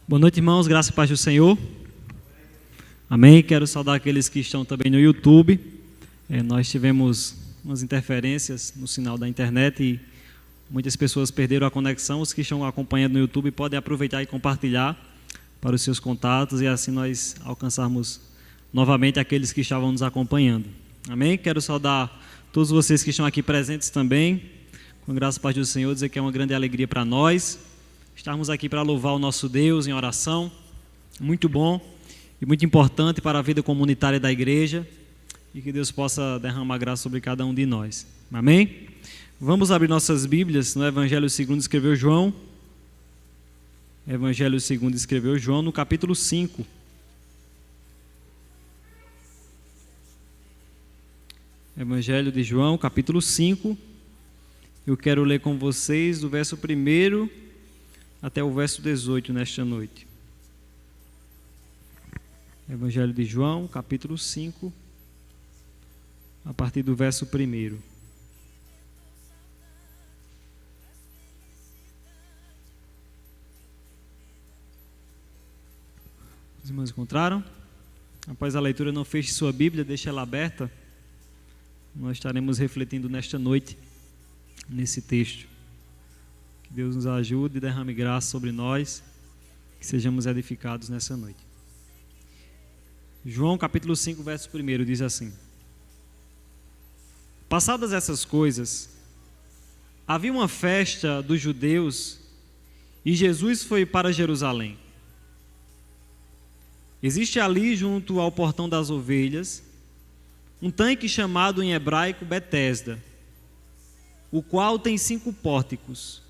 Boa noite, irmãos, graça e paz do Senhor. Amém. Quero saudar aqueles que estão também no YouTube. Nós tivemos umas interferências no sinal da internet e muitas pessoas perderam a conexão. Os que estão acompanhando no YouTube podem aproveitar e compartilhar para os seus contatos e assim nós alcançarmos novamente aqueles que estavam nos acompanhando. Amém. Quero saudar todos vocês que estão aqui presentes também. Com graça e paz do Senhor, dizer que é uma grande alegria para nós estarmos aqui para louvar o nosso Deus em oração. Muito bom e muito importante para a vida comunitária da igreja, e que Deus possa derramar graça sobre cada um de nós. Amém? Vamos abrir nossas Bíblias no Evangelho segundo escreveu João. Evangelho segundo escreveu João, no capítulo 5. Evangelho de João, capítulo 5. Eu quero ler com vocês do verso 1 até o verso 18 nesta noite. Evangelho de João, capítulo 5, a partir do verso 1. Os irmãos encontraram? Após a leitura, não feche sua Bíblia, deixe ela aberta. Nós estaremos refletindo nesta noite, nesse texto. Que Deus nos ajude e derrame graça sobre nós, que sejamos edificados nessa noite. João capítulo 5, verso 1 diz assim: Passadas essas coisas, havia uma festa dos judeus e Jesus foi para Jerusalém. Existe ali, junto ao portão das ovelhas, um tanque chamado em hebraico Betesda, o qual tem 5 pórticos.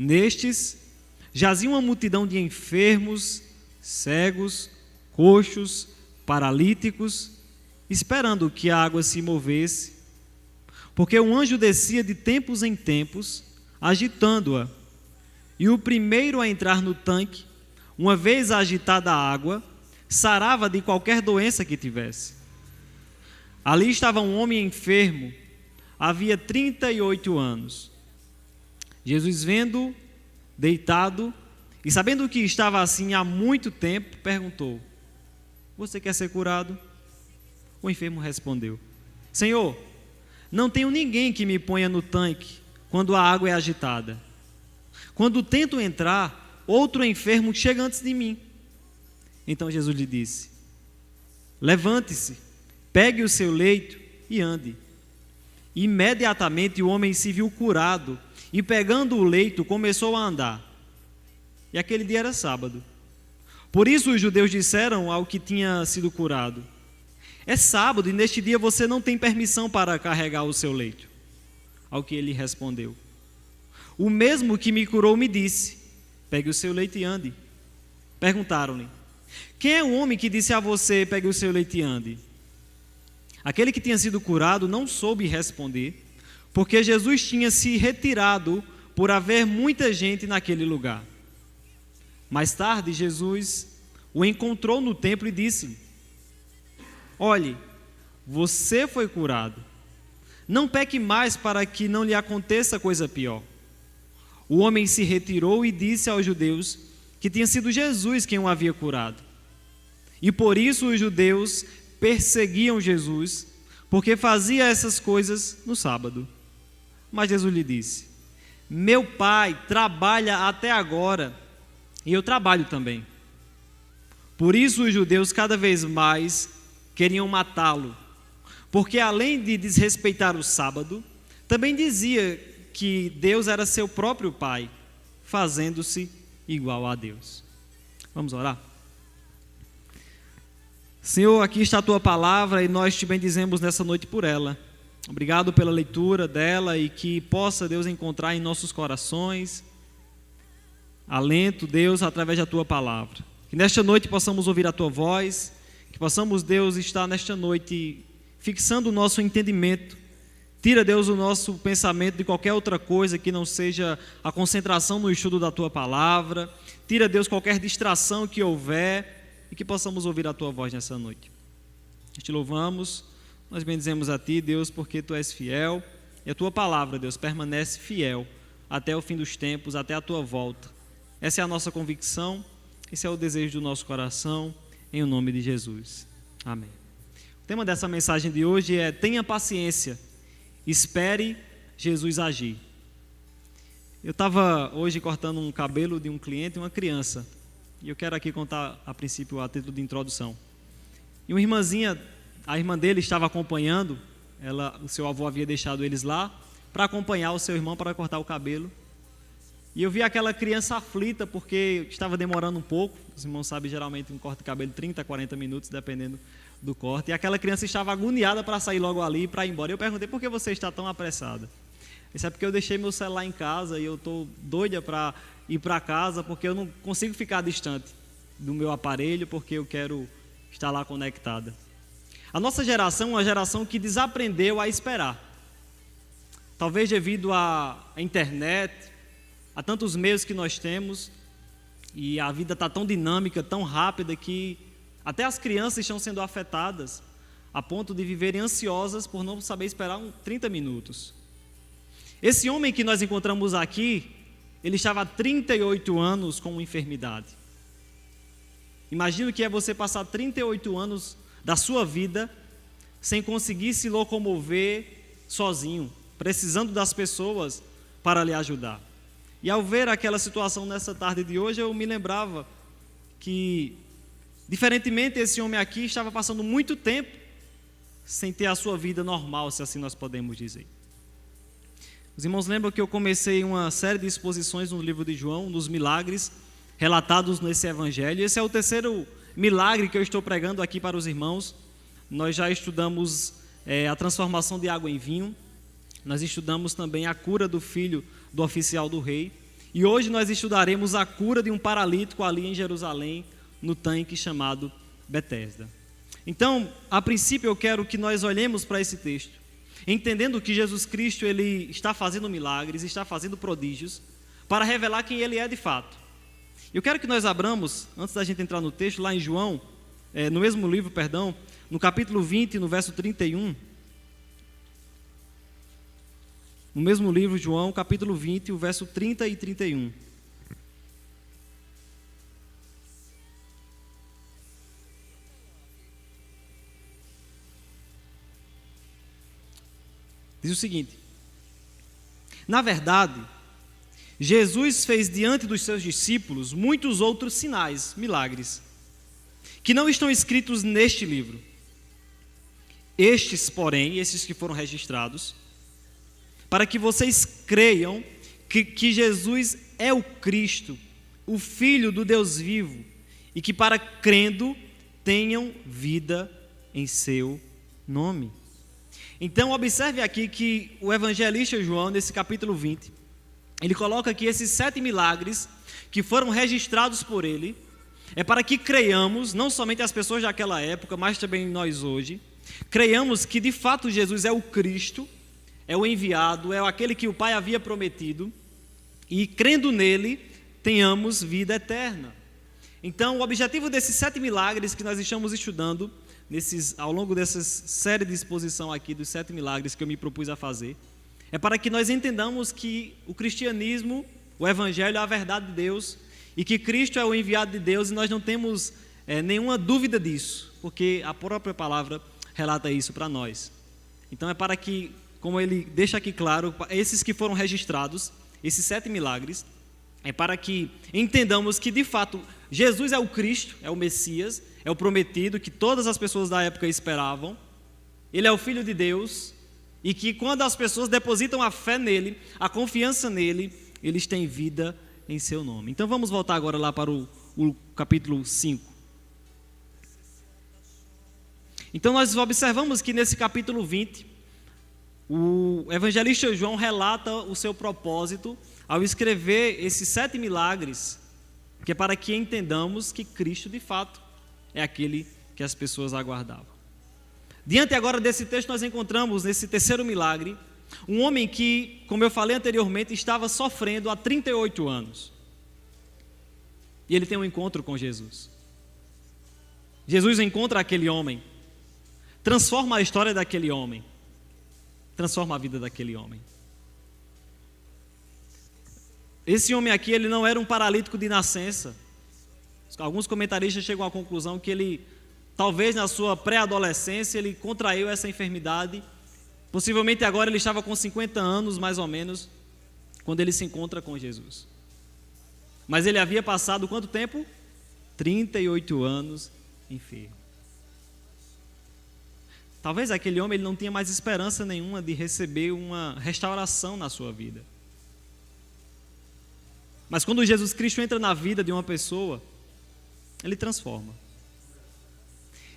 Nestes jazia uma multidão de enfermos, cegos, coxos, paralíticos, esperando que a água se movesse, porque um anjo descia de tempos em tempos, agitando-a, e o primeiro a entrar no tanque, uma vez agitada a água, sarava de qualquer doença que tivesse. Ali estava um homem enfermo, havia 38 anos. Jesus, vendo deitado e sabendo que estava assim há muito tempo, perguntou: Você quer ser curado? O enfermo respondeu: Senhor, não tenho ninguém que me ponha no tanque quando a água é agitada. Quando tento entrar, outro enfermo chega antes de mim. Então Jesus lhe disse: Levante-se, pegue o seu leito e ande. Imediatamente o homem se viu curado e, pegando o leito, começou a andar. E aquele dia era sábado. Por isso os judeus disseram ao que tinha sido curado: É sábado e neste dia você não tem permissão para carregar o seu leito. Ao que ele respondeu: O mesmo que me curou me disse: Pegue o seu leito e ande. Perguntaram-lhe: Quem é o homem que disse a você: Pegue o seu leito e ande? Aquele que tinha sido curado não soube responder, porque Jesus tinha se retirado por haver muita gente naquele lugar. Mais tarde, Jesus o encontrou no templo e disse-lhe: Olhe, você foi curado. Não peque mais para que não lhe aconteça coisa pior. O homem se retirou e disse aos judeus que tinha sido Jesus quem o havia curado. E por isso os judeus perseguiam Jesus, porque fazia essas coisas no sábado. Mas Jesus lhe disse: Meu Pai trabalha até agora, e eu trabalho também. Por isso os judeus cada vez mais queriam matá-lo, porque além de desrespeitar o sábado, também dizia que Deus era seu próprio Pai, fazendo-se igual a Deus. Vamos orar? Senhor, aqui está a Tua palavra e nós te bendizemos nessa noite por ela. Obrigado pela leitura dela e que possa, Deus, encontrar em nossos corações alento, Deus, através da Tua palavra. Que nesta noite possamos ouvir a Tua voz, que possamos, Deus, estar nesta noite fixando o nosso entendimento. Tira, Deus, o nosso pensamento de qualquer outra coisa que não seja a concentração no estudo da Tua palavra. Tira, Deus, qualquer distração que houver e que possamos ouvir a Tua voz nessa noite. Nós te louvamos, nós bendizemos a Ti, Deus, porque Tu és fiel e a Tua palavra, Deus, permanece fiel até o fim dos tempos, até a Tua volta. Essa é a nossa convicção, esse é o desejo do nosso coração, em o nome de Jesus. Amém. O tema dessa mensagem de hoje é: tenha paciência, espere Jesus agir. Eu estava hoje cortando um cabelo de um cliente e uma criança, e eu quero aqui contar a princípio a título de introdução. E uma irmãzinha, a irmã dele estava acompanhando, o seu avô havia deixado eles lá para acompanhar o seu irmão para cortar o cabelo. E eu vi aquela criança aflita porque estava demorando um pouco. Os irmãos sabem, geralmente um corte de cabelo 30 a 40 minutos, dependendo do corte. E aquela criança estava agoniada para sair logo ali e para ir embora. Eu perguntei: por que você está tão apressada? Isso é porque eu deixei meu celular em casa e eu estou doida para ir para casa, porque eu não consigo ficar distante do meu aparelho, porque eu quero estar lá conectada. A nossa geração é uma geração que desaprendeu a esperar. Talvez devido à internet, a tantos meios que nós temos, e a vida está tão dinâmica, tão rápida, que até as crianças estão sendo afetadas a ponto de viverem ansiosas por não saber esperar 30 minutos. Esse homem que nós encontramos aqui, ele estava há 38 anos com uma enfermidade. Imagina o que é você passar 38 anos da sua vida sem conseguir se locomover sozinho, precisando das pessoas para lhe ajudar. E ao ver aquela situação nessa tarde de hoje, eu me lembrava que, diferentemente, esse homem aqui estava passando muito tempo sem ter a sua vida normal, se assim nós podemos dizer. Os irmãos lembram que eu comecei uma série de exposições no livro de João, dos milagres relatados nesse evangelho. Esse é o terceiro milagre que eu estou pregando aqui para os irmãos. Nós já estudamos a transformação de água em vinho. Nós estudamos também a cura do filho do oficial do rei. E hoje nós estudaremos a cura de um paralítico ali em Jerusalém, no tanque chamado Betesda. Então, a princípio eu quero que nós olhemos para esse texto, entendendo que Jesus Cristo ele está fazendo milagres, está fazendo prodígios, para revelar quem ele é de fato. Eu quero que nós abramos, antes da gente entrar no texto, lá em João, no mesmo livro, no capítulo 20, no verso 31. No mesmo livro, João, capítulo 20, o verso 30 e 31. Diz o seguinte: na verdade, Jesus fez diante dos seus discípulos muitos outros sinais, milagres, que não estão escritos neste livro. Estes, porém, esses que foram registrados, para que vocês creiam que Jesus é o Cristo, o Filho do Deus vivo, e que para crendo tenham vida em seu nome. Então observe aqui que o evangelista João, nesse capítulo 20, ele coloca aqui esses 7 milagres que foram registrados por ele, é para que creiamos, não somente as pessoas daquela época, mas também nós hoje, creiamos que de fato Jesus é o Cristo, é o enviado, é aquele que o Pai havia prometido, e crendo nele, tenhamos vida eterna. Então, o objetivo desses 7 milagres que nós estamos estudando, ao longo dessa série de exposição aqui, dos 7 milagres que eu me propus a fazer, é para que nós entendamos que o cristianismo, o evangelho é a verdade de Deus, e que Cristo é o enviado de Deus, e nós não temos nenhuma dúvida disso, porque a própria palavra relata isso para nós. Então, é para que, como ele deixa aqui claro, esses que foram registrados, esses 7 milagres, é para que entendamos que de fato Jesus é o Cristo, é o Messias, é o prometido que todas as pessoas da época esperavam. Ele é o Filho de Deus, e que quando as pessoas depositam a fé nele, a confiança nele, eles têm vida em seu nome. Então vamos voltar agora lá para o capítulo 5. Então nós observamos que nesse capítulo 20, o evangelista João relata o seu propósito ao escrever esses 7 milagres, que é para que entendamos que Cristo de fato é aquele que as pessoas aguardavam. Diante agora desse texto nós encontramos nesse terceiro milagre um homem que, como eu falei anteriormente, estava sofrendo há 38 anos. E ele tem um encontro com Jesus. Jesus encontra aquele homem, transforma a história daquele homem, transforma a vida daquele homem. esse homem aqui, ele não era um paralítico de nascença. Alguns comentaristas chegam à conclusão que ele, talvez na sua pré-adolescência, ele contraiu essa enfermidade. Possivelmente agora ele estava com 50 anos, mais ou menos, quando ele se encontra com Jesus. Mas ele havia passado quanto tempo? 38 anos enfermo. Talvez aquele homem ele não tinha mais esperança nenhuma de receber uma restauração na sua vida. Mas quando Jesus Cristo entra na vida de uma pessoa, ele transforma.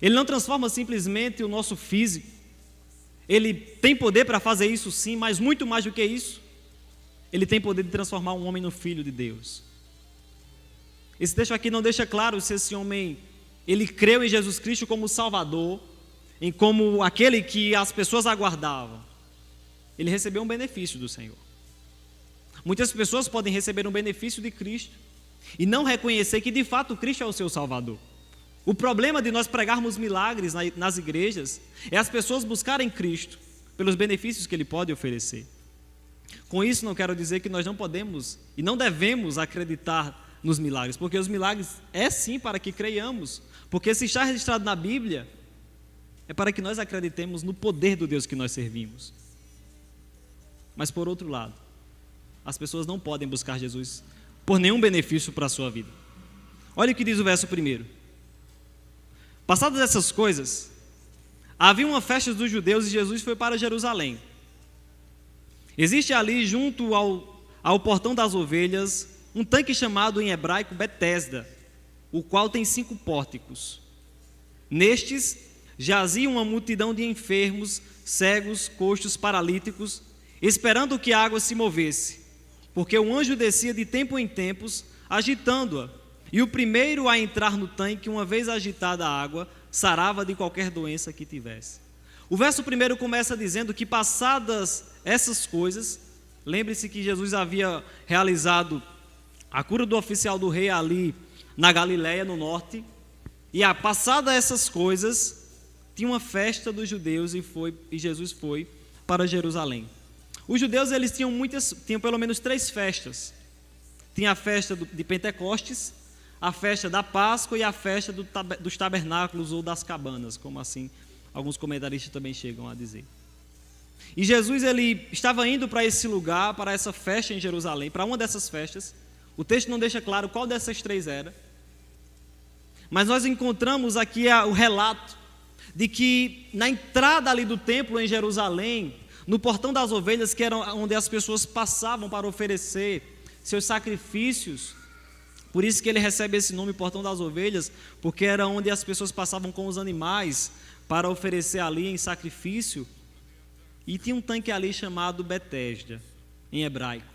Ele não transforma simplesmente o nosso físico. Ele tem poder para fazer isso sim, mas muito mais do que isso, ele tem poder de transformar um homem no filho de Deus. Esse texto aqui não deixa claro se esse homem, ele creu em Jesus Cristo como Salvador, em como aquele que as pessoas aguardavam. Ele recebeu um benefício do Senhor. Muitas pessoas podem receber um benefício de Cristo e não reconhecer que de fato Cristo é o seu Salvador. O problema de nós pregarmos milagres nas igrejas é as pessoas buscarem Cristo pelos benefícios que Ele pode oferecer. Com isso não quero dizer que nós não podemos e não devemos acreditar nos milagres, porque os milagres é sim para que creiamos, porque se está registrado na Bíblia, é para que nós acreditemos no poder do Deus que nós servimos. Mas por outro lado, as pessoas não podem buscar Jesus por nenhum benefício para a sua vida. Olha o que diz o verso 1. Passadas essas coisas, havia uma festa dos judeus e Jesus foi para Jerusalém. Existe ali, junto ao portão das ovelhas, um tanque chamado em hebraico Betesda, o qual tem 5 pórticos. Nestes jazia uma multidão de enfermos, cegos, coxos, paralíticos, esperando que a água se movesse, porque o anjo descia de tempo em tempos, agitando-a, e o primeiro a entrar no tanque, uma vez agitada a água, sarava de qualquer doença que tivesse. O verso 1 começa dizendo que passadas essas coisas, lembre-se que Jesus havia realizado a cura do oficial do rei ali na Galileia, no norte, e passadas essas coisas, tinha uma festa dos judeus e Jesus foi para Jerusalém. Os judeus eles tinham pelo menos 3 festas. Tinha a festa de Pentecostes, a festa da Páscoa e a festa dos tabernáculos ou das cabanas, como assim alguns comentaristas também chegam a dizer. E Jesus ele estava indo para esse lugar, para essa festa em Jerusalém, para uma dessas festas. O texto não deixa claro qual dessas 3 era, mas nós encontramos aqui o relato de que na entrada ali do templo em Jerusalém, no portão das ovelhas, que era onde as pessoas passavam para oferecer seus sacrifícios, por isso que ele recebe esse nome, Portão das Ovelhas, porque era onde as pessoas passavam com os animais para oferecer ali em sacrifício. E tinha um tanque ali chamado Betesda, em hebraico.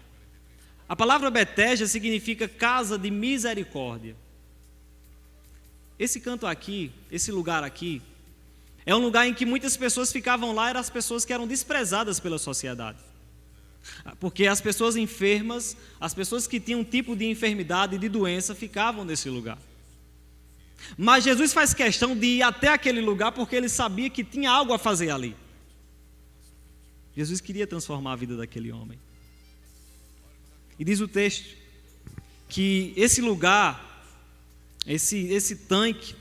A palavra Betesda significa casa de misericórdia. Esse canto aqui, esse lugar aqui, é um lugar em que muitas pessoas ficavam lá, eram as pessoas que eram desprezadas pela sociedade. Porque as pessoas enfermas, as pessoas que tinham um tipo de enfermidade e de doença ficavam nesse lugar. Mas Jesus faz questão de ir até aquele lugar porque ele sabia que tinha algo a fazer ali. Jesus queria transformar a vida daquele homem. E diz o texto que esse lugar, esse tanque,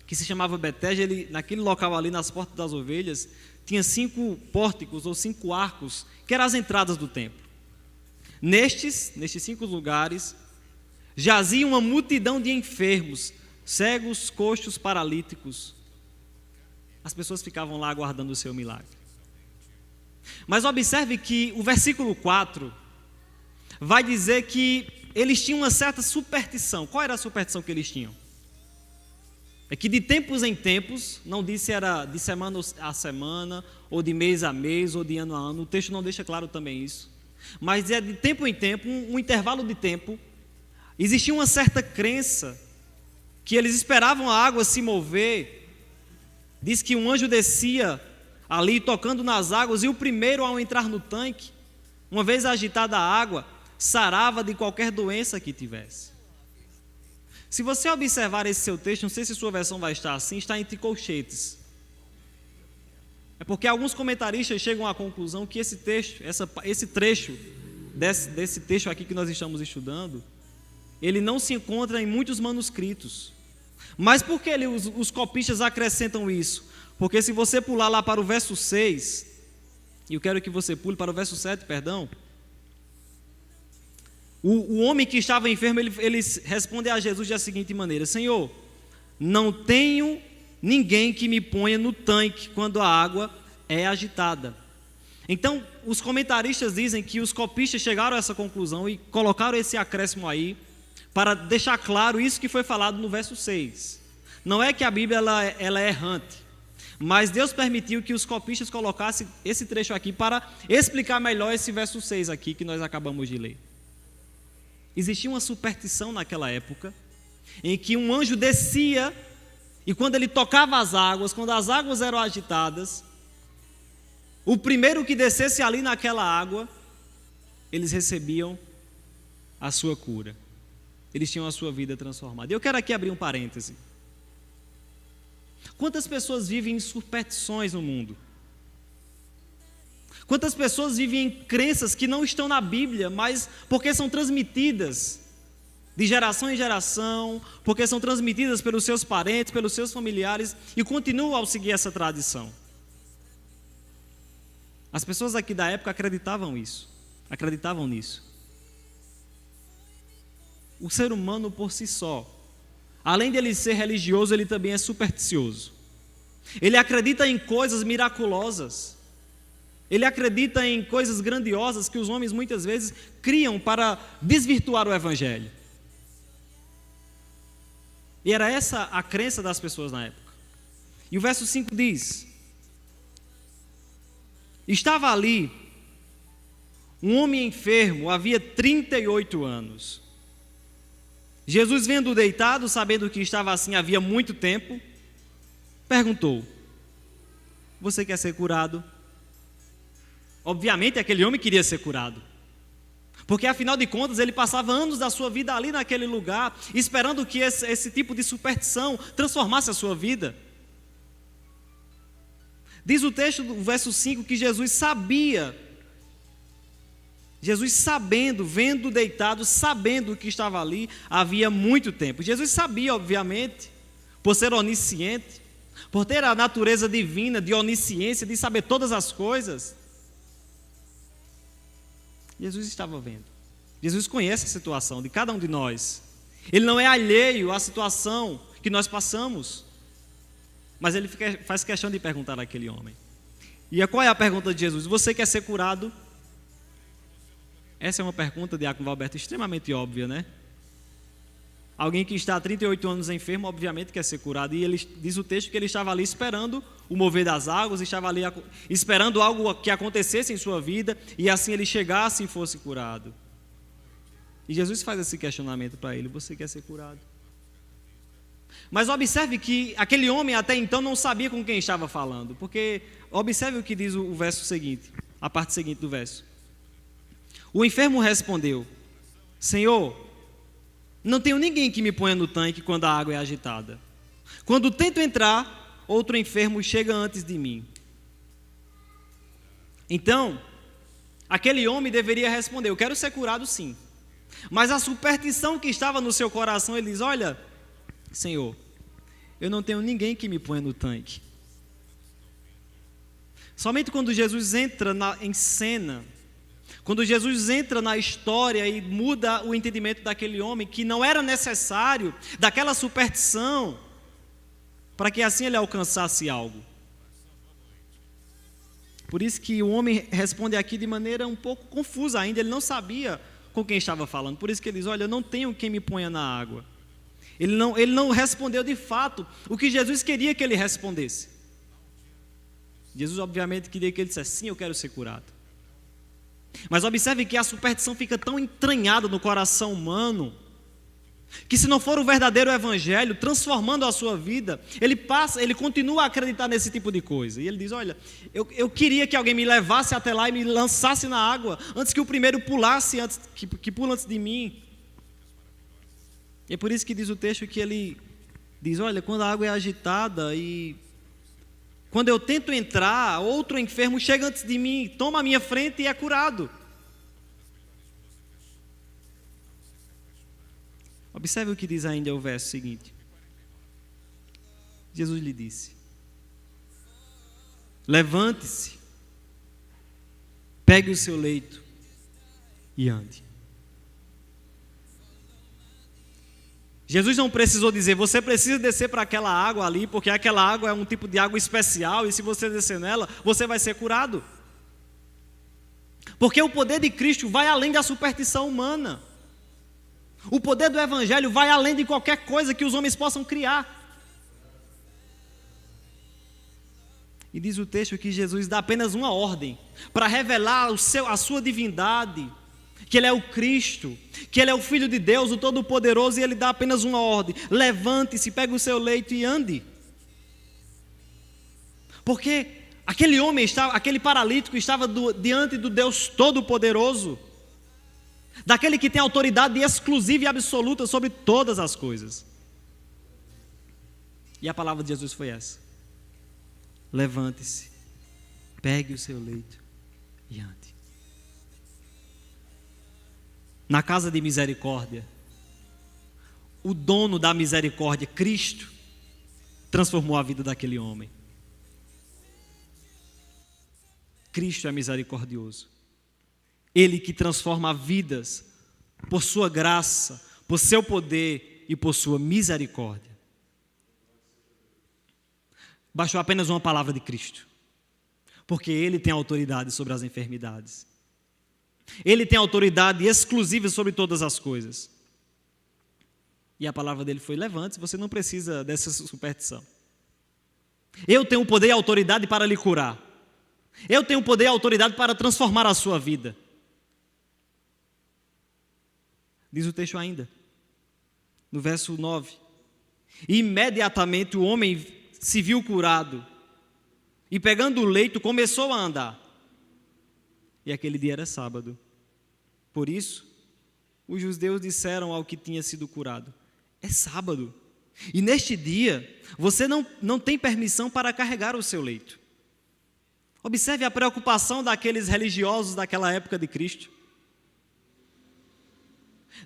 que se chamava Betesda, naquele local ali nas portas das ovelhas, tinha 5 pórticos ou 5 arcos, que eram as entradas do templo. Nestes 5 lugares, jazia uma multidão de enfermos, cegos, coxos, paralíticos. As pessoas ficavam lá aguardando o seu milagre. Mas observe que o versículo 4 vai dizer que eles tinham uma certa superstição. Qual era a superstição que eles tinham? É que de tempos em tempos, não disse era de semana a semana, ou de mês a mês, ou de ano a ano, o texto não deixa claro também isso, mas é de tempo em tempo, um intervalo de tempo, existia uma certa crença, que eles esperavam a água se mover. Diz que um anjo descia ali tocando nas águas, e o primeiro ao entrar no tanque, uma vez agitada a água, sarava de qualquer doença que tivesse. Se você observar esse seu texto, não sei se sua versão vai estar assim, está entre colchetes. É porque alguns comentaristas chegam à conclusão que esse trecho desse texto aqui que nós estamos estudando, ele não se encontra em muitos manuscritos. Mas por que os copistas acrescentam isso? Porque se você pular lá para o verso 6, e eu quero que você pule para o verso 7, perdão. O homem que estava enfermo, ele responde a Jesus da seguinte maneira: Senhor, não tenho ninguém que me ponha no tanque quando a água é agitada. Então, os comentaristas dizem que os copistas chegaram a essa conclusão e colocaram esse acréscimo aí para deixar claro isso que foi falado no verso 6. Não é que a Bíblia ela é errante, mas Deus permitiu que os copistas colocassem esse trecho aqui para explicar melhor esse verso 6 aqui que nós acabamos de ler. Existia uma superstição naquela época, em que um anjo descia e quando ele tocava as águas, quando as águas eram agitadas, o primeiro que descesse ali naquela água, eles recebiam a sua cura. Eles tinham a sua vida transformada. E eu quero aqui abrir um parêntese. Quantas pessoas vivem em superstições no mundo? Quantas pessoas vivem em crenças que não estão na Bíblia, mas porque são transmitidas de geração em geração, porque são transmitidas pelos seus parentes, pelos seus familiares, e continuam a seguir essa tradição. As pessoas aqui da época acreditavam nisso. O ser humano por si só, além de ele ser religioso, ele também é supersticioso. Ele acredita em coisas miraculosas. Ele acredita em coisas grandiosas que os homens muitas vezes criam para desvirtuar o Evangelho. E era essa a crença das pessoas na época. E o verso 5 diz: estava ali um homem enfermo, havia 38 anos. Jesus, vendo-o deitado, sabendo que estava assim havia muito tempo, perguntou: você quer ser curado? Obviamente aquele homem queria ser curado, porque afinal de contas ele passava anos da sua vida ali naquele lugar, esperando que esse tipo de superstição transformasse a sua vida. Diz o texto do verso 5 que Jesus sabia, vendo deitado, sabendo que estava ali havia muito tempo. Jesus sabia, obviamente, por ser onisciente, por ter a natureza divina de onisciência, de saber todas as coisas. Jesus estava vendo. Jesus conhece a situação de cada um de nós. Ele não é alheio à situação que nós passamos. Mas ele faz questão de perguntar àquele homem. E qual é a pergunta de Jesus? Você quer ser curado? Essa é uma pergunta, Diácono Valberto, extremamente óbvia, né? Alguém que está há 38 anos enfermo, obviamente quer ser curado. E ele diz o texto que ele estava ali esperando o mover das águas, estava ali esperando algo que acontecesse em sua vida, e assim ele chegasse e fosse curado. E Jesus faz esse questionamento para ele: você quer ser curado? Mas observe que aquele homem até então não sabia com quem estava falando, porque observe o que diz o verso seguinte, a parte seguinte do verso. O enfermo respondeu: Senhor, não tenho ninguém que me ponha no tanque quando a água é agitada. Quando tento entrar, outro enfermo chega antes de mim. Então, aquele homem deveria responder: eu quero ser curado sim. Mas a superstição que estava no seu coração, ele diz: olha, Senhor, eu não tenho ninguém que me ponha no tanque. Somente quando Jesus entra em cena, quando Jesus entra na história e muda o entendimento daquele homem, que não era necessário daquela superstição para que assim ele alcançasse algo. Por isso que o homem responde aqui de maneira um pouco confusa ainda, ele não sabia com quem estava falando. Por isso que ele diz: olha, eu não tenho quem me ponha na água. Ele não respondeu de fato o que Jesus queria que ele respondesse. Jesus obviamente queria que ele dissesse: sim, eu quero ser curado. Mas observe que a superstição fica tão entranhada no coração humano, que se não for o verdadeiro evangelho transformando a sua vida, ele continua a acreditar nesse tipo de coisa. E ele diz: olha, eu queria que alguém me levasse até lá e me lançasse na água, antes que o primeiro pulasse, que pula antes de mim. E é por isso que diz o texto que ele diz: olha, quando a água é agitada e quando eu tento entrar, outro enfermo chega antes de mim, toma a minha frente e é curado. Observe o que diz ainda o verso seguinte. Jesus lhe disse: levante-se, pegue o seu leito e ande. Jesus não precisou dizer: você precisa descer para aquela água ali, porque aquela água é um tipo de água especial, e se você descer nela, você vai ser curado. Porque o poder de Cristo vai além da superstição humana. O poder do Evangelho vai além de qualquer coisa que os homens possam criar. E diz o texto que Jesus dá apenas uma ordem para revelar a sua divindade, que Ele é o Cristo, que Ele é o Filho de Deus, o Todo-Poderoso, e Ele dá apenas uma ordem: levante-se, pegue o seu leito e ande. Porque aquele homem, aquele paralítico estava diante do Deus Todo-Poderoso, daquele que tem autoridade exclusiva e absoluta sobre todas as coisas. E a palavra de Jesus foi essa: levante-se, pegue o seu leito e ande. Na casa de misericórdia, o dono da misericórdia, Cristo, transformou a vida daquele homem. Cristo é misericordioso. Ele que transforma vidas por sua graça, por seu poder e por sua misericórdia. Bastou apenas uma palavra de Cristo, porque Ele tem autoridade sobre as enfermidades. Ele tem autoridade exclusiva sobre todas as coisas. E a palavra dele foi: levante-se, você não precisa dessa superstição. Eu tenho o poder e a autoridade para lhe curar. Eu tenho o poder e a autoridade para transformar a sua vida. Diz o texto ainda, no verso 9: imediatamente o homem se viu curado, e pegando o leito começou a andar. E aquele dia era sábado. Por isso, os judeus disseram ao que tinha sido curado: é sábado, e neste dia você não tem permissão para carregar o seu leito. Observe a preocupação daqueles religiosos daquela época de Cristo.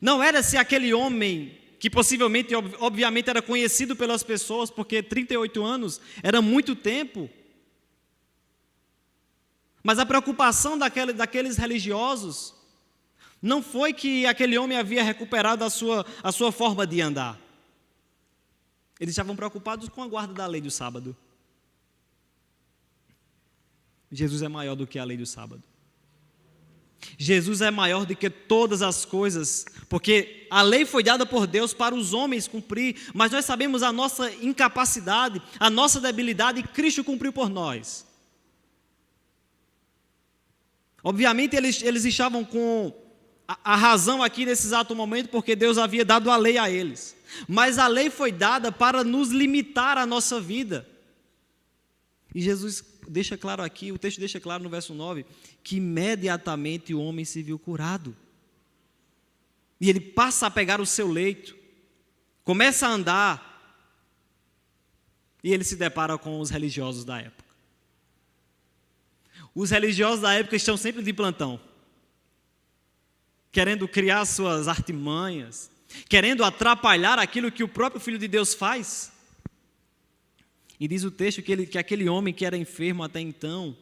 Não era se aquele homem, que possivelmente, obviamente, era conhecido pelas pessoas, porque 38 anos era muito tempo. Mas a preocupação daqueles religiosos não foi que aquele homem havia recuperado a sua forma de andar. Eles estavam preocupados com a guarda da lei do sábado. Jesus é maior do que a lei do sábado. Jesus é maior do que todas as coisas, porque a lei foi dada por Deus para os homens cumprir, mas nós sabemos a nossa incapacidade, a nossa debilidade, e Cristo cumpriu por nós. Obviamente eles estavam com a razão aqui nesse exato momento, porque Deus havia dado a lei a eles. Mas a lei foi dada para nos limitar a nossa vida. E Jesus deixa claro aqui, o texto deixa claro no verso 9, que imediatamente o homem se viu curado. E ele passa a pegar o seu leito, começa a andar, e ele se depara com os religiosos da época. Os religiosos da época estão sempre de plantão, querendo criar suas artimanhas, querendo atrapalhar aquilo que o próprio Filho de Deus faz. E diz o texto que aquele homem que era enfermo até então,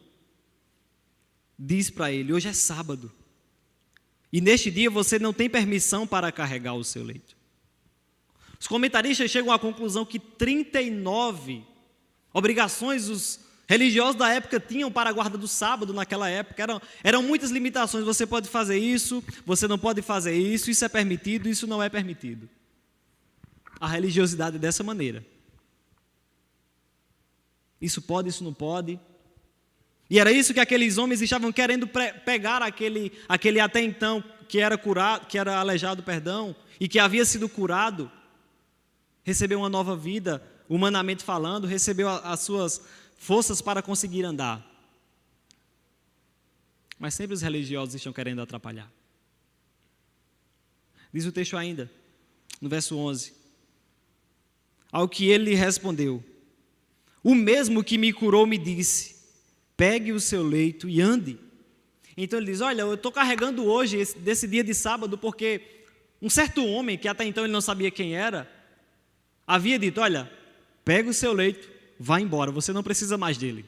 diz para ele: hoje é sábado, e neste dia você não tem permissão para carregar o seu leito. Os comentaristas chegam à conclusão que 39 obrigações os religiosos da época tinham para a guarda do sábado naquela época. Eram muitas limitações: você pode fazer isso, você não pode fazer isso, isso é permitido, isso não é permitido. A religiosidade é dessa maneira. Isso pode, isso não pode. E era isso que aqueles homens estavam querendo pegar aquele até então que era curado, que era aleijado, e que havia sido curado, recebeu uma nova vida, humanamente falando, recebeu as suas forças para conseguir andar. Mas sempre os religiosos estão querendo atrapalhar. Diz o texto ainda, no verso 11: ao que ele respondeu: o mesmo que me curou me disse: pegue o seu leito e ande. Então ele diz: olha, eu estou carregando hoje, desse dia de sábado, porque Um certo homem, que até então ele não sabia quem era, havia dito: olha, pega o seu leito, vá embora, você não precisa mais dele.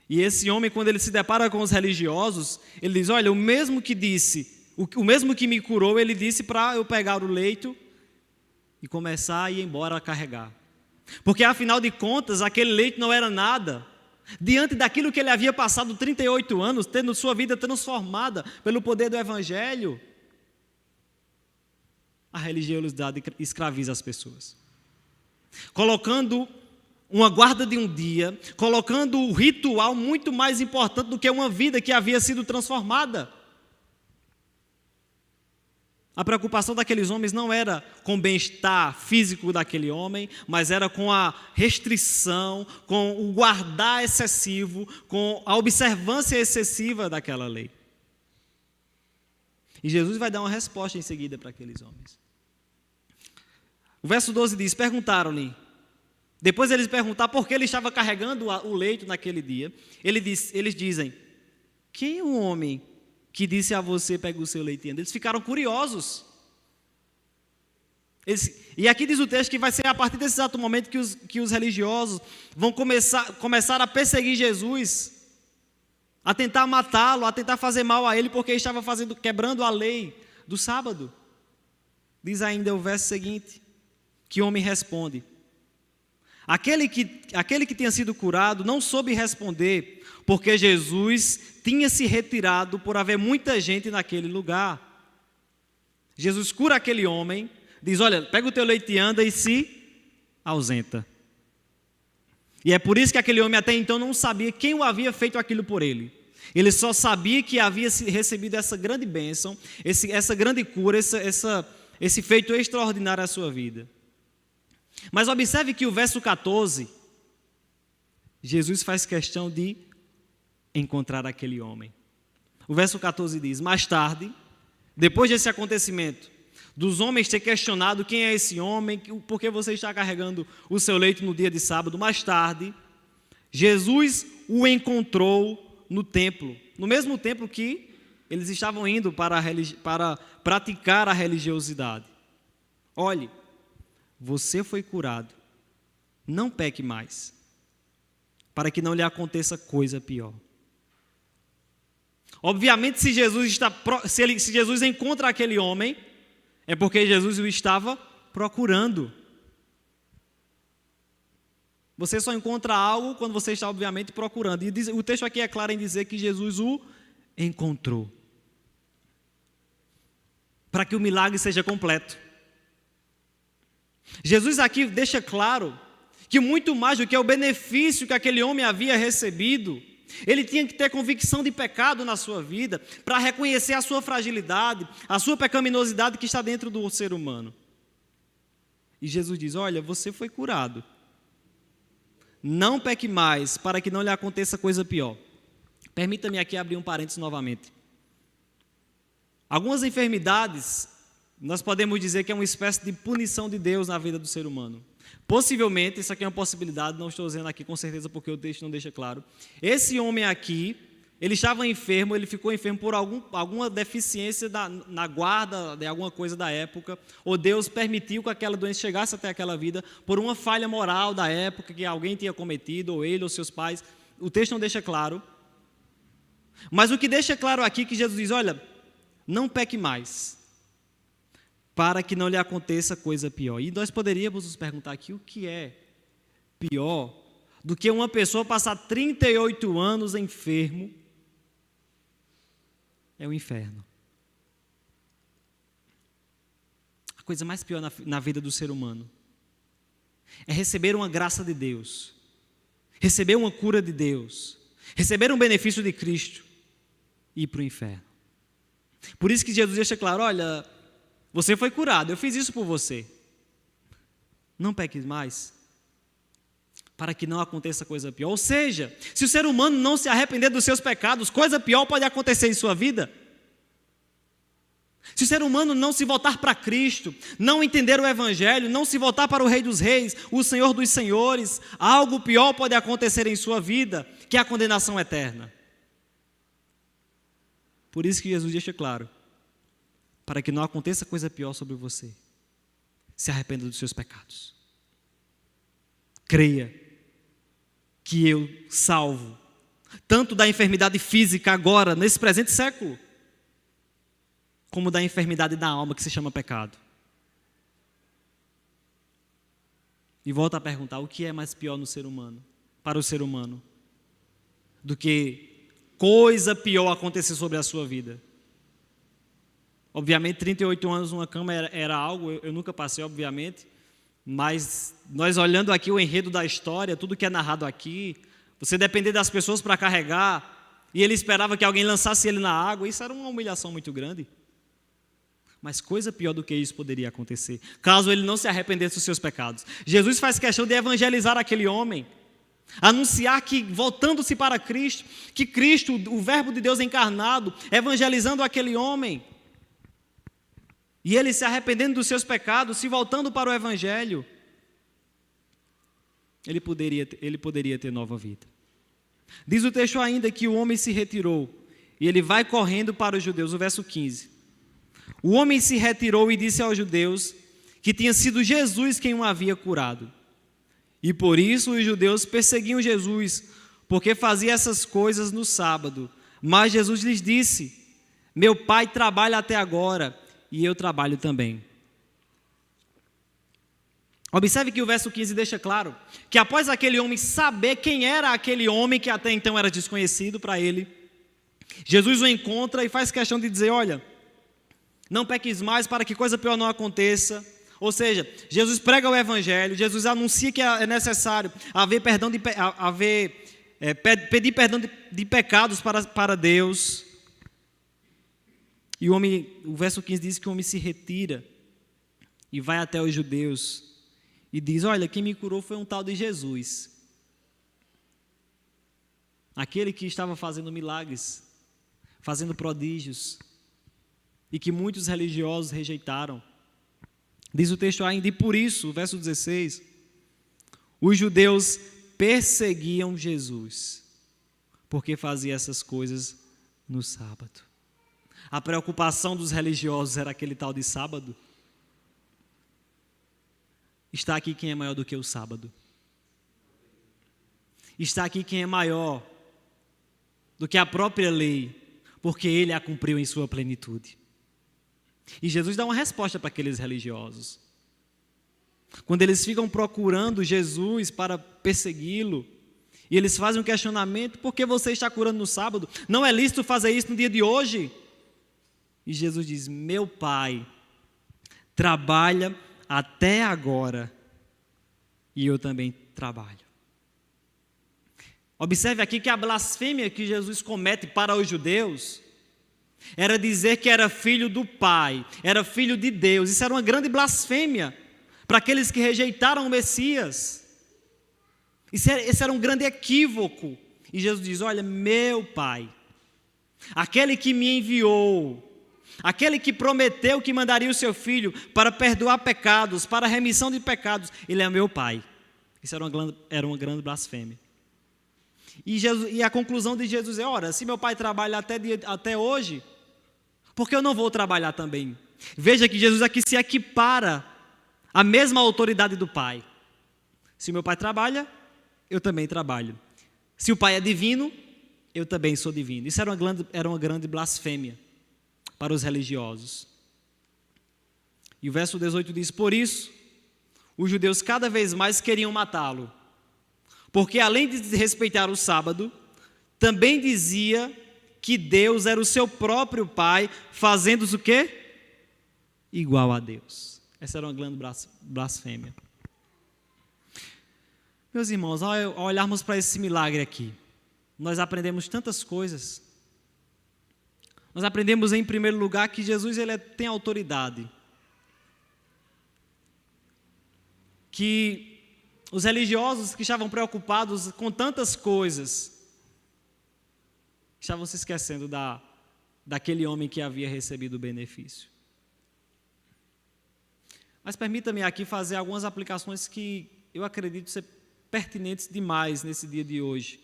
E esse homem, quando ele se depara com os religiosos, ele diz: olha, o mesmo que me curou, ele disse para eu pegar o leito e começar a ir embora a carregar. Porque afinal de contas, aquele leito não era nada diante daquilo que ele havia passado 38 anos, tendo sua vida transformada pelo poder do Evangelho. A religiosidade escraviza as pessoas, colocando uma guarda de um dia, colocando o ritual muito mais importante do que uma vida que havia sido transformada. A preocupação daqueles homens não era com o bem-estar físico daquele homem, mas era com a restrição, com o guardar excessivo, com a observância excessiva daquela lei. E Jesus vai dar uma resposta em seguida para aqueles homens. O verso 12 diz: perguntaram-lhe. Depois eles perguntaram por que ele estava carregando o leito naquele dia. Eles dizem: quem é o homem que disse a você, pega o seu leito e anda? Eles ficaram curiosos. E aqui diz o texto que vai ser a partir desse exato momento que os religiosos vão começar a perseguir Jesus, a tentar matá-lo, a tentar fazer mal a ele, porque ele estava quebrando a lei do sábado. Diz ainda o verso seguinte, que o homem responde: aquele que tinha sido curado não soube responder, porque Jesus tinha se retirado por haver muita gente naquele lugar. Jesus cura aquele homem, diz: olha, pega o teu leito e anda, e se ausenta. E é por isso que aquele homem até então não sabia quem o havia feito aquilo por ele. Ele só sabia que havia recebido essa grande bênção, essa grande cura, esse feito extraordinário à sua vida. Mas observe que o verso 14, Jesus faz questão de encontrar aquele homem. O verso 14 diz: mais tarde, depois desse acontecimento, dos homens ter questionado quem é esse homem, por que você está carregando o seu leito no dia de sábado, mais tarde, Jesus o encontrou no templo, no mesmo templo que eles estavam indo para praticar a religiosidade. Olhe, você foi curado, não peque mais, para que não lhe aconteça coisa pior. Obviamente, se Jesus encontra aquele homem, é porque Jesus o estava procurando. Você só encontra algo quando você está, obviamente, procurando. E o texto aqui é claro em dizer que Jesus o encontrou, para que o milagre seja completo. Jesus aqui deixa claro que muito mais do que o benefício que aquele homem havia recebido, ele tinha que ter convicção de pecado na sua vida, para reconhecer a sua fragilidade, a sua pecaminosidade que está dentro do ser humano. E Jesus diz: olha, você foi curado, não peque mais, para que não lhe aconteça coisa pior. Permita-me aqui abrir um parênteses novamente. Algumas enfermidades, nós podemos dizer que é uma espécie de punição de Deus na vida do ser humano. Possivelmente, isso aqui é uma possibilidade, não estou dizendo aqui com certeza porque o texto não deixa claro. Esse homem aqui, ele estava enfermo, ele ficou enfermo por alguma deficiência na guarda de alguma coisa da época, ou Deus permitiu que aquela doença chegasse até aquela vida por uma falha moral da época que alguém tinha cometido, ou ele ou seus pais. O texto não deixa claro. Mas o que deixa claro aqui é que Jesus diz: olha, não peque mais, para que não lhe aconteça coisa pior. E nós poderíamos nos perguntar aqui: o que é pior do que uma pessoa passar 38 anos enfermo? É o inferno. A coisa mais pior na vida do ser humano é receber uma graça de Deus, receber uma cura de Deus, receber um benefício de Cristo e ir para o inferno. Por isso que Jesus deixa claro: olha, você foi curado, eu fiz isso por você. Não peque mais, para que não aconteça coisa pior. Ou seja, se o ser humano não se arrepender dos seus pecados, coisa pior pode acontecer em sua vida. Se o ser humano não se voltar para Cristo, não entender o Evangelho, não se voltar para o Rei dos Reis, o Senhor dos Senhores, algo pior pode acontecer em sua vida, que é a condenação eterna. Por isso que Jesus deixa claro: para que não aconteça coisa pior sobre você. Se arrependa dos seus pecados. Creia que eu salvo, tanto da enfermidade física agora, nesse presente século, como da enfermidade da alma que se chama pecado. E volto a perguntar, o que é mais pior no ser humano, para o ser humano, do que coisa pior acontecer sobre a sua vida? Obviamente, 38 anos numa cama era algo, eu nunca passei, obviamente, mas nós olhando aqui o enredo da história, tudo que é narrado aqui, você depender das pessoas para carregar, e ele esperava que alguém lançasse ele na água, isso era uma humilhação muito grande. Mas coisa pior do que isso poderia acontecer, caso ele não se arrependesse dos seus pecados. Jesus faz questão de evangelizar aquele homem, anunciar que, voltando-se para Cristo, que Cristo, o Verbo de Deus encarnado, evangelizando aquele homem, e ele se arrependendo dos seus pecados, se voltando para o Evangelho, ele poderia ter nova vida. Diz o texto ainda que o homem se retirou, e ele vai correndo para os judeus, o verso 15. O homem se retirou e disse aos judeus que tinha sido Jesus quem o havia curado. E por isso os judeus perseguiam Jesus, porque fazia essas coisas no sábado. Mas Jesus lhes disse: meu pai trabalha até agora, e eu trabalho também. Observe que o verso 15 deixa claro que após aquele homem saber quem era aquele homem que até então era desconhecido para ele, Jesus o encontra e faz questão de dizer: olha, não peques mais para que coisa pior não aconteça. Ou seja, Jesus prega o Evangelho, Jesus anuncia que é necessário pedir perdão de pecados para Deus. E o verso 15 diz que o homem se retira e vai até os judeus e diz: olha, quem me curou foi um tal de Jesus, aquele que estava fazendo milagres, fazendo prodígios, e que muitos religiosos rejeitaram. Diz o texto ainda, e por isso, o verso 16, os judeus perseguiam Jesus, porque fazia essas coisas no sábado. A preocupação dos religiosos era aquele tal de sábado. Está aqui quem é maior do que o sábado. Está aqui quem é maior do que a própria lei, porque ele a cumpriu em sua plenitude. E Jesus dá uma resposta para aqueles religiosos. Quando eles ficam procurando Jesus para persegui-lo, e eles fazem um questionamento: por que você está curando no sábado? Não é lícito fazer isso no dia de hoje? E Jesus diz: meu pai trabalha até agora, e eu também trabalho. Observe aqui que a blasfêmia que Jesus comete para os judeus era dizer que era filho do Pai, era filho de Deus. Isso era uma grande blasfêmia para aqueles que rejeitaram o Messias. Esse era um grande equívoco. E Jesus diz: olha, meu Pai, aquele que me enviou, aquele que prometeu que mandaria o seu Filho para perdoar pecados, para a remissão de pecados, ele é meu Pai. Isso era uma grande blasfêmia. E a conclusão de Jesus é: ora, se meu Pai trabalha até hoje, por que eu não vou trabalhar também? Veja que Jesus aqui se equipara à mesma autoridade do Pai. Se meu Pai trabalha, eu também trabalho. Se o Pai é divino, eu também sou divino. Isso era uma grande blasfêmia para os religiosos. E o verso 18 diz: por isso, os judeus cada vez mais queriam matá-lo, porque além de desrespeitar o sábado, também dizia que Deus era o seu próprio Pai, fazendo-os o quê? Igual a Deus. Essa era uma grande blasfêmia. Meus irmãos, ao olharmos para esse milagre aqui, nós aprendemos tantas coisas. Nós aprendemos, em primeiro lugar, que Jesus tem autoridade. Que os religiosos que estavam preocupados com tantas coisas estavam se esquecendo daquele homem que havia recebido o benefício. Mas permita-me aqui fazer algumas aplicações que eu acredito ser pertinentes demais nesse dia de hoje.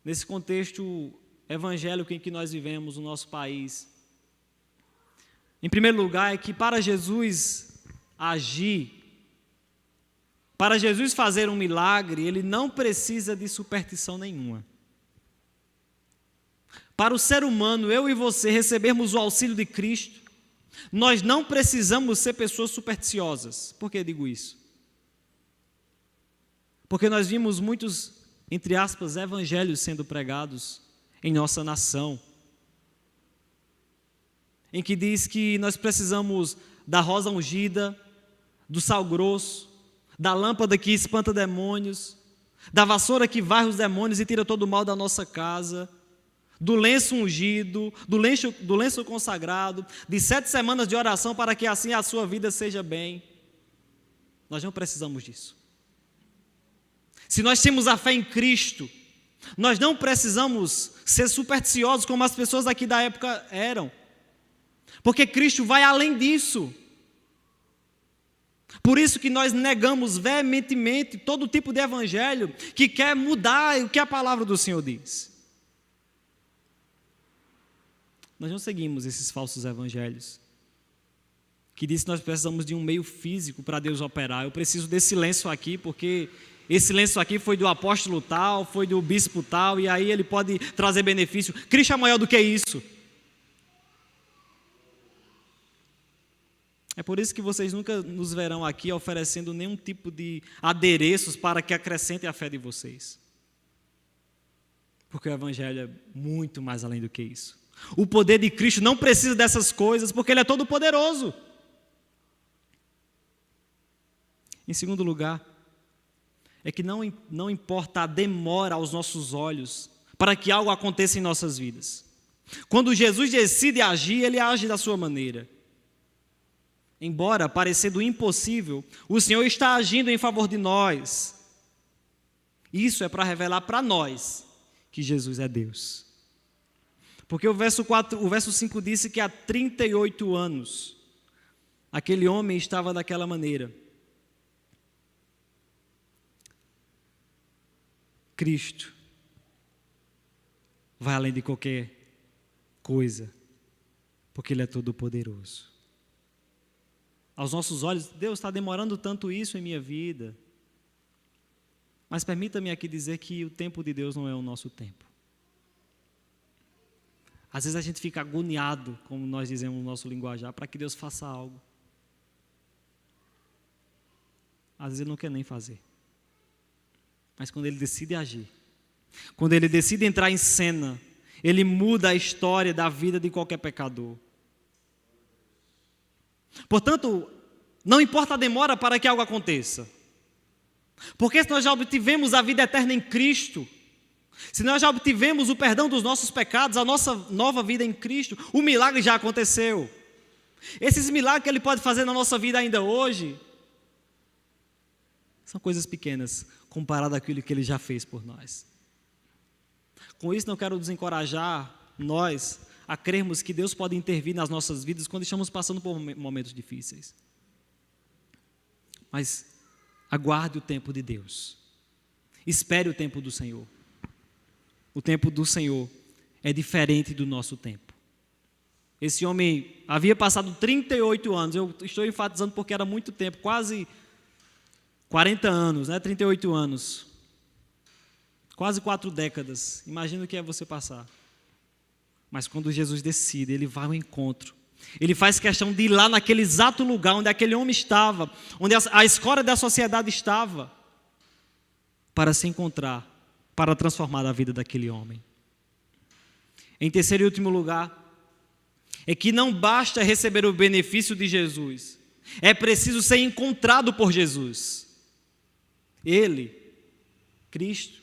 Nesse contexto evangélico em que nós vivemos no nosso país. Em primeiro lugar, é que para Jesus agir, para Jesus fazer um milagre, ele não precisa de superstição nenhuma. Para o ser humano, eu e você, recebermos o auxílio de Cristo, nós não precisamos ser pessoas supersticiosas. Por que eu digo isso? Porque nós vimos muitos, entre aspas, evangelhos sendo pregados em nossa nação, em que diz que nós precisamos da rosa ungida, do sal grosso, da lâmpada que espanta demônios, da vassoura que varre os demônios e tira todo o mal da nossa casa, do lenço ungido, do lenço consagrado, de 7 semanas de oração para que assim a sua vida seja bem. Nós não precisamos disso. Se nós temos a fé em Cristo, nós não precisamos ser supersticiosos como as pessoas aqui da época eram, porque Cristo vai além disso. Por isso que nós negamos veementemente todo tipo de evangelho que quer mudar o que a palavra do Senhor diz. Nós não seguimos esses falsos evangelhos que diz que nós precisamos de um meio físico para Deus operar. Eu preciso desse lenço aqui, porque esse lenço aqui foi do apóstolo tal, foi do bispo tal, e aí ele pode trazer benefício. Cristo é maior do que isso. É por isso que vocês nunca nos verão aqui oferecendo nenhum tipo de adereços para que acrescentem a fé de vocês. Porque o evangelho é muito mais além do que isso. O poder de Cristo não precisa dessas coisas, porque Ele é todo poderoso. Em segundo lugar, é que não importa a demora aos nossos olhos para que algo aconteça em nossas vidas. Quando Jesus decide agir, Ele age da sua maneira. Embora parecendo impossível, o Senhor está agindo em favor de nós. Isso é para revelar para nós que Jesus é Deus. Porque o verso 5 disse que há 38 anos aquele homem estava daquela maneira. Cristo vai além de qualquer coisa, porque Ele é todo poderoso. Aos nossos olhos, Deus está demorando tanto isso em minha vida. Mas permita-me aqui dizer que o tempo de Deus não é o nosso tempo. Às vezes a gente fica agoniado, como nós dizemos no nosso linguajar, para que Deus faça algo. Às vezes Ele não quer nem fazer. Mas quando Ele decide agir, quando Ele decide entrar em cena, Ele muda a história da vida de qualquer pecador. Portanto, não importa a demora para que algo aconteça. Porque se nós já obtivemos a vida eterna em Cristo, se nós já obtivemos o perdão dos nossos pecados, a nossa nova vida em Cristo, o milagre já aconteceu. Esses milagres que Ele pode fazer na nossa vida ainda hoje, são coisas pequenas, comparado àquilo que Ele já fez por nós. Com isso, não quero desencorajar nós a crermos que Deus pode intervir nas nossas vidas quando estamos passando por momentos difíceis. Mas aguarde o tempo de Deus. Espere o tempo do Senhor. O tempo do Senhor é diferente do nosso tempo. Esse homem havia passado 38 anos, eu estou enfatizando porque era muito tempo, quase 40 anos, 38 anos. Quase 4 décadas. Imagina o que é você passar. Mas quando Jesus decide, Ele vai ao encontro. Ele faz questão de ir lá naquele exato lugar onde aquele homem estava, onde a escória da sociedade estava, para se encontrar, para transformar a vida daquele homem. Em terceiro e último lugar, é que não basta receber o benefício de Jesus, é preciso ser encontrado por Jesus. Ele, Cristo,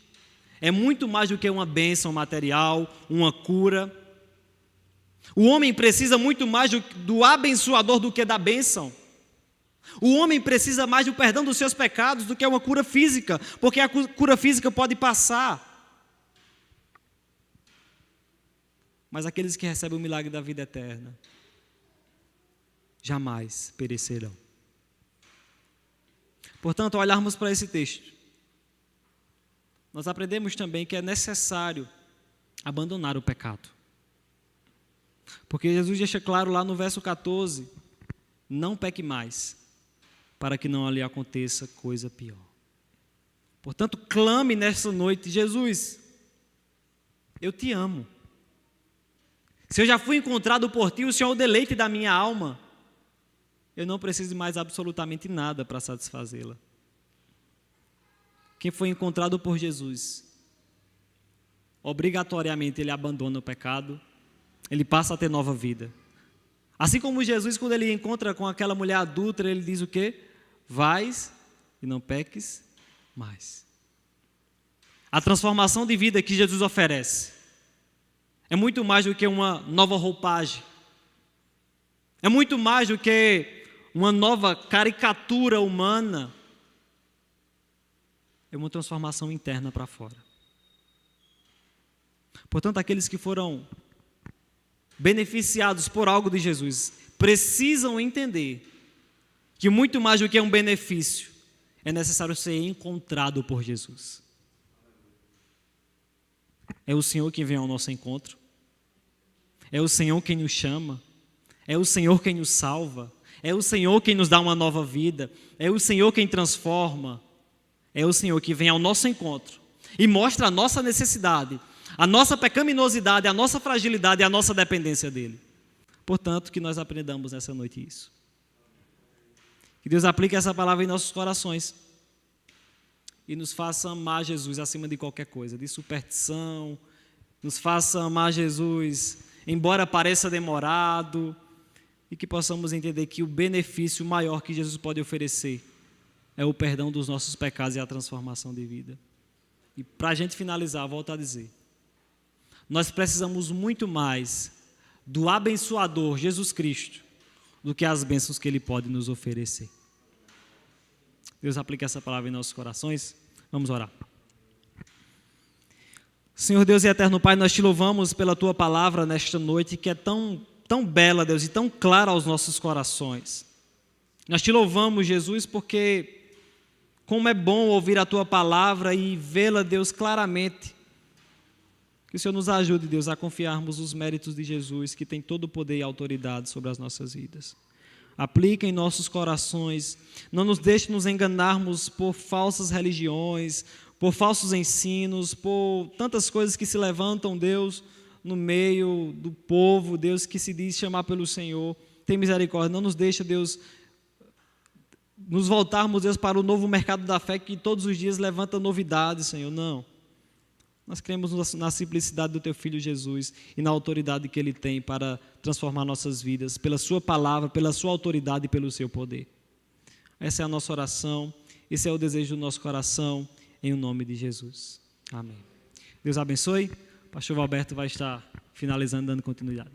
é muito mais do que uma bênção material, uma cura. O homem precisa muito mais do abençoador do que da bênção. O homem precisa mais do perdão dos seus pecados do que uma cura física, porque a cura física pode passar. Mas aqueles que recebem o milagre da vida eterna jamais perecerão. Portanto, ao olharmos para esse texto, nós aprendemos também que é necessário abandonar o pecado. Porque Jesus deixa claro lá no verso 14, não peque mais, para que não lhe aconteça coisa pior. Portanto, clame nessa noite, Jesus, eu te amo. Se eu já fui encontrado por ti, o Senhor é o deleite da minha alma. Eu não preciso de mais absolutamente nada para satisfazê-la. Quem foi encontrado por Jesus, obrigatoriamente ele abandona o pecado, ele passa a ter nova vida. Assim como Jesus, quando ele encontra com aquela mulher adúltera, ele diz o quê? Vais e não peques mais. A transformação de vida que Jesus oferece é muito mais do que uma nova roupagem. É muito mais do que uma nova caricatura humana. É uma transformação interna para fora. Portanto, aqueles que foram beneficiados por algo de Jesus precisam entender que muito mais do que um benefício é necessário ser encontrado por Jesus. É o Senhor quem vem ao nosso encontro. É o Senhor quem nos chama. É o Senhor quem nos salva. É o Senhor quem nos dá uma nova vida. É o Senhor quem transforma. É o Senhor que vem ao nosso encontro e mostra a nossa necessidade, a nossa pecaminosidade, a nossa fragilidade e a nossa dependência dEle. Portanto, que nós aprendamos nessa noite isso. Que Deus aplique essa palavra em nossos corações e nos faça amar Jesus acima de qualquer coisa, de superstição, nos faça amar Jesus, embora pareça demorado, e que possamos entender que o benefício maior que Jesus pode oferecer é o perdão dos nossos pecados e a transformação de vida. E para a gente finalizar, volto a dizer, nós precisamos muito mais do abençoador Jesus Cristo do que as bênçãos que Ele pode nos oferecer. Deus aplique essa palavra em nossos corações. Vamos orar. Senhor Deus e eterno Pai, nós te louvamos pela Tua palavra nesta noite, que é tão bela, Deus, e tão clara aos nossos corações. Nós te louvamos, Jesus, porque como é bom ouvir a Tua palavra e vê-la, Deus, claramente. Que o Senhor nos ajude, Deus, a confiarmos nos méritos de Jesus, que tem todo o poder e autoridade sobre as nossas vidas. Aplica em nossos corações, não nos deixe nos enganarmos por falsas religiões, por falsos ensinos, por tantas coisas que se levantam, Deus, no meio do povo, Deus, que se diz chamar pelo Senhor. Tem misericórdia, não nos deixa, Deus, nos voltarmos, Deus, para o novo mercado da fé que todos os dias levanta novidades, Senhor. Não. Nós cremos na simplicidade do Teu Filho Jesus e na autoridade que Ele tem para transformar nossas vidas, pela Sua palavra, pela Sua autoridade e pelo Seu poder. Essa é a nossa oração, esse é o desejo do nosso coração, em o nome de Jesus. Amém. Deus abençoe. O pastor Alberto vai estar finalizando, dando continuidade.